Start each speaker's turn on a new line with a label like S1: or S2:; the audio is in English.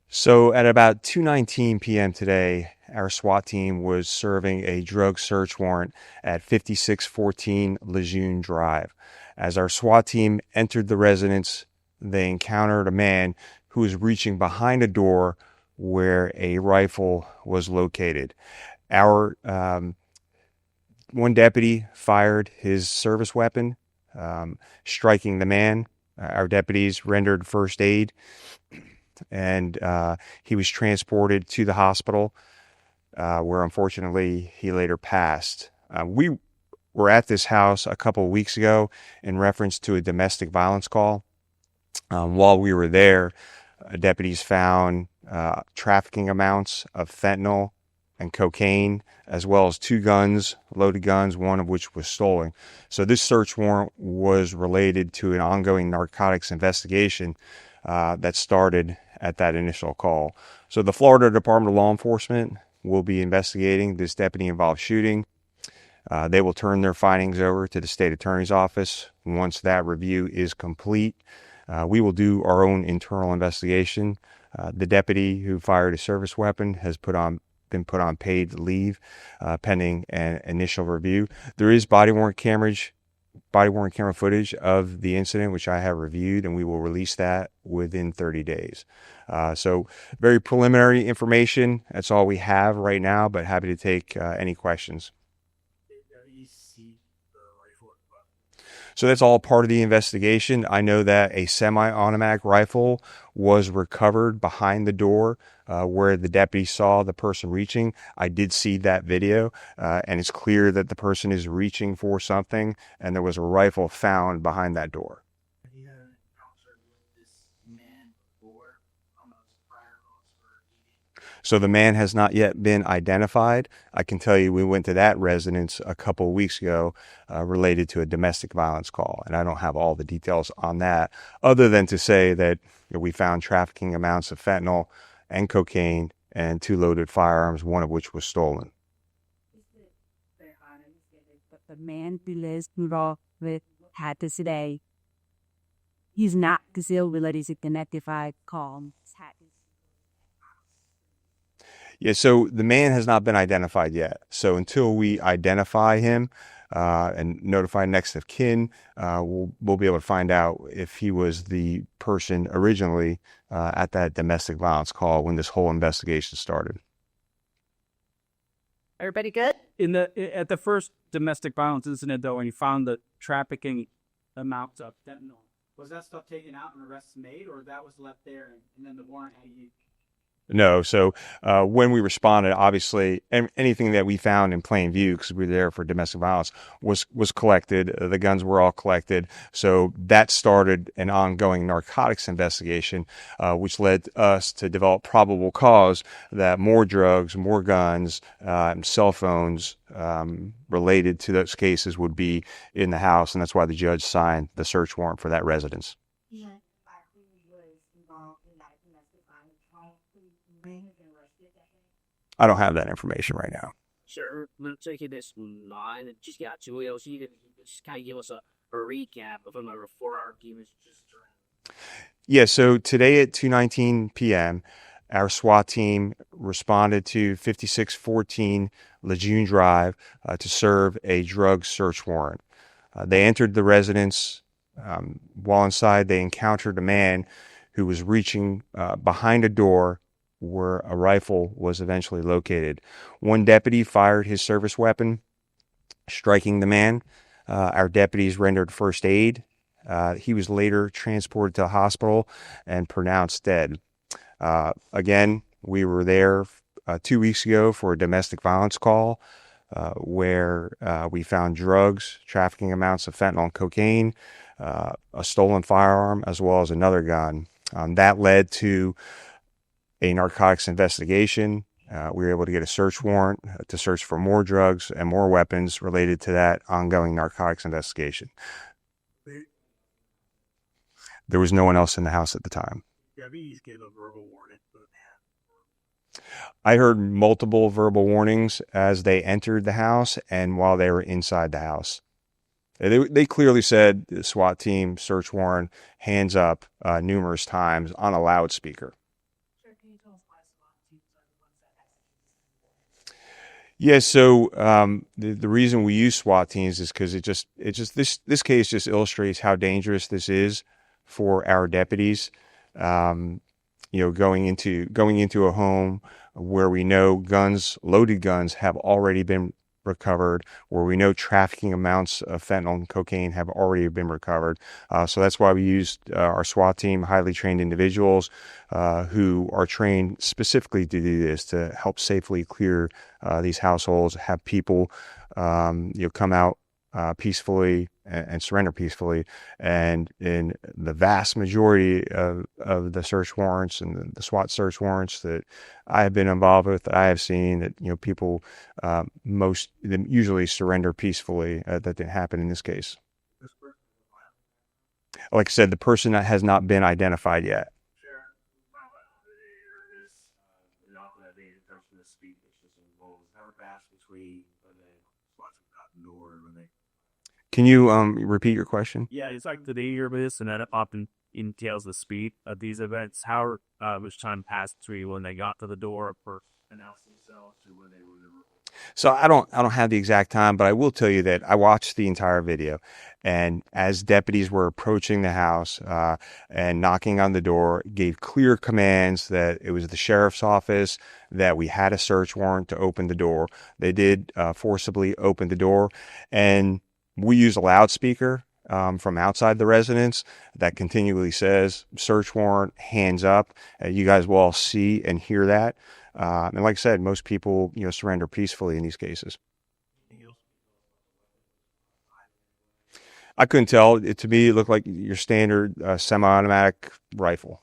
S1: So at about 2:19 p.m. today, our SWAT team was serving a drug search warrant at 5614 Lejune Drive. As our SWAT team entered the residence, they encountered a man who was reaching behind a door where a rifle was located. Our one deputy fired his service weapon, striking the man. Our deputies rendered first aid, and he was transported to the hospital, where unfortunately he later passed. We were at this house a couple of weeks ago in reference to a domestic violence call. While we were there, deputies found trafficking amounts of fentanyl and cocaine, as well as two guns, loaded guns, one of which was stolen. So this search warrant was related to an ongoing narcotics investigation that started at that initial call. So the Florida Department of Law Enforcement will be investigating this deputy-involved shooting. They will turn their findings over to the state attorney's office. Once that review is complete, we will do our own internal investigation. The deputy who fired a service weapon has been put on paid leave pending an initial review. There is body worn camera footage of the incident, which I have reviewed, and we will release that within 30 days. So very preliminary information. That's all we have right now, but happy to take any questions. So that's all part of the investigation. I know that a semi-automatic rifle was recovered behind the door where the deputy saw the person reaching. I did see that video, and it's clear that the person is reaching for something, and there was a rifle found behind that door. So the man has not yet been identified. I can tell you we went to that residence a couple of weeks ago related to a domestic violence call, and I don't have all the details on that other than to say that we found trafficking amounts of fentanyl and cocaine and two loaded firearms, one of which was stolen.
S2: The man believes involved with had today. He's not still related to identified call.
S1: Yeah, so the man has not been identified yet. So until we identify him and notify next of kin, we'll be able to find out if he was the person originally at that domestic violence call when this whole investigation started.
S3: Everybody good?
S4: At the first domestic violence incident, though, when you found the trafficking amounts of fentanyl, was that stuff taken out and arrests made, or that was left there and then the warrant had you?
S1: No. So when we responded, obviously, anything that we found in plain view, because we were there for domestic violence, was collected. The guns were all collected. So that started an ongoing narcotics investigation, which led us to develop probable cause that more drugs, more guns, cell phones related to those cases would be in the house. And that's why the judge signed the search warrant for that residence. Yeah. I don't have that information right now.
S3: Sure. Let's take this line. Just got to just kind of give us a recap of them before our arguments.
S1: Yeah, so today at 2:19 p.m., our SWAT team responded to 5614 Lejune Drive to serve a drug search warrant. They entered the residence. While inside, they encountered a man who was reaching behind a door where a rifle was eventually located. One deputy fired his service weapon, striking the man. Our deputies rendered first aid. He was later transported to the hospital and pronounced dead. Again, we were there 2 weeks ago for a domestic violence call where we found drugs, trafficking amounts of fentanyl and cocaine, a stolen firearm, as well as another gun. That led to a narcotics investigation. We were able to get a search warrant to search for more drugs and more weapons related to that ongoing narcotics investigation. There was no one else in the house at the time. I heard multiple verbal warnings as they entered the house and while they were inside the house. They clearly said the SWAT team, search warrant, hands up numerous times on a loudspeaker.
S2: Can you
S1: Yeah, so the reason we use SWAT teams is because this case just illustrates how dangerous this is for our deputies. Um, going into a home where we know loaded guns, have already been recovered, where we know trafficking amounts of fentanyl and cocaine have already been recovered. So that's why we used our SWAT team, highly trained individuals who are trained specifically to do this, to help safely clear these households, have people come out peacefully and surrender peacefully. And in the vast majority of the search warrants and the SWAT search warrants that I have been involved with, I have seen that people most usually surrender peacefully. That didn't happen in this case. Like I said, the person that has not been identified yet. Can you repeat your question?
S5: Yeah, it's like the year this, and that often entails the speed of these events. How much time passed between when they got to the door for announcing themselves to when they were there?
S1: So I don't have the exact time, but I will tell you that I watched the entire video, and as deputies were approaching the house and knocking on the door, gave clear commands that it was the sheriff's office, that we had a search warrant to open the door. They did forcibly open the door, and we use a loudspeaker from outside the residence that continually says search warrant, hands up. You guys will all see and hear that. And like I said, most people, surrender peacefully in these cases. I couldn't tell. To me, it looked like your standard semi-automatic rifle.